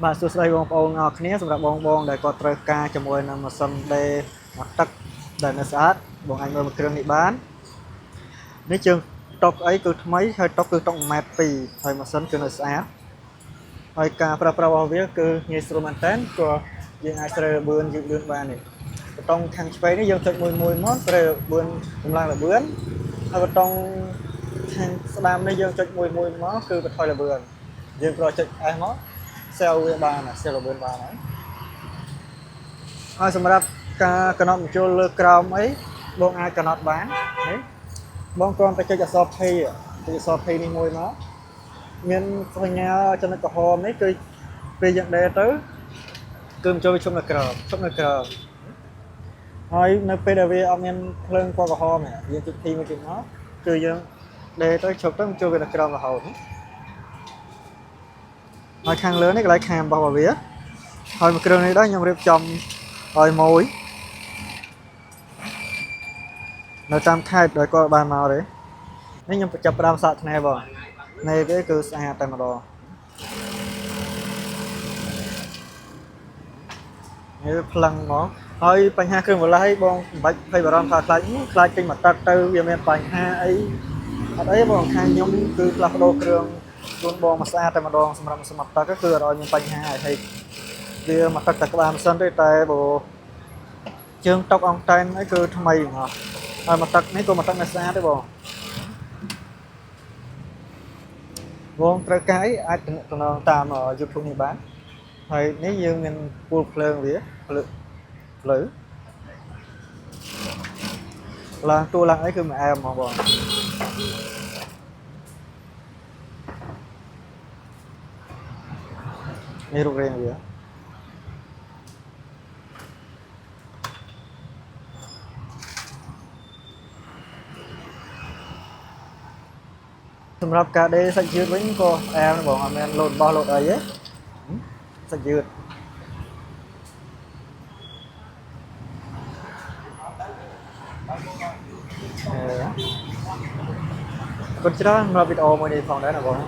បាទសួស្តីបងប្អូនអរគ្នាសម្រាប់បងដែលគាត់ត្រូវការជាមួយនឹងម៉ាស៊ីនដេរមកទឹកដែលនៅស្អាតបងអាចមើលមួយគ្រឿងនេះបាននេះជើងតុកអីគឺថ្មីហើយតុកគឺតុក 1.2 ម៉ែត្រហើយម៉ាស៊ីនគឺនៅស្អាតហើយការប្រើប្រាស់របស់វាគឺងាយស្រួលមែនតើក៏យើងអាចស្រូវលឿនយឺតលឿនបាននេះបតុងខាងឆ្វេងនេះយើងចុចមួយមកស្រូវលឿនកម្លាំងលឿនហើយបតុងខាងស្ដាំនេះយើងចុចមួយមកគឺបន្ថយលឿនយើងគ្រាន់ចុច S មកសេលវាបានសេលលឿនបានហើយសម្រាប់ការកំណត់បញ្ចូលលើក្រោមអីបងអាចកំណត់បាននេះបងគ្រាន់តែចុចអក្សរ P ចុចអក្សរ P នេះមួយមកមានសញ្ញាចំណុចក្រហមនេះគឺពេលយើងដេរទៅគឺបញ្ចូលវាឈប់នៅក្រោមហើយនៅពេលដែលវាអត់មានភ្លើងពណ៌ក្រហមយើងចុច P មួយទៀតមកគឺយើងដេរទៅឈប់ទៅបញ្ចូលវានៅក្រោមរហូតហើយខាងលើនេះកន្លែងខាងរបស់វាហើយមួយគ្រឿងនេះដែរខ្ញុំរៀបចំឲ្យមួយនៅតាមខេត្តដោយគាត់បានមកទេនេះខ្ញុំចាប់ផ្ដើមសាកថ្នេរបងនេះវាគឺស្អាតតែម្ដងនេះវាផ្លឹងមកហើយបញ្ហាគ្រឿងបន្លាស់បងមិនបាច់ភ័យបារម្ភថាខ្លាចពេញមកទឹកទៅវាមានបញ្ហាអីអត់អីបងខាងខ្ញុំគឺផ្លាស់ប្ដូរគ្រឿងជូនបងមកស្អាតតែម្ដងសម្រាប់សម្រាប់ទឹកគឺអត់ឲ្យមានបញ្ហាអីវាមកទឹកតែក្បាលម៉ាស៊ីនទេតែបើជើងតុកអង់តែនអីគឺថ្មីហ្មងហើយមកទឹកនេះក៏មកទឹកនៅស្អាតទេបងត្រូវការអីអាចតំណងតាម YouTube នេះបានហើយនេះយើងមានពូលភ្លើងវាភ្លើងឡើងតួឡើងអីគឺមិនអែមហ្មងបងនេះរូបរាងវាសម្រាប់ការដេរសាច់យឺតវិញក៏អែមបងអត់មានលោតបោះលោតអីទេសាច់យឺតអរគុណច្រើនសម្រាប់វីដេអូមួយនេះផងដែរណាបង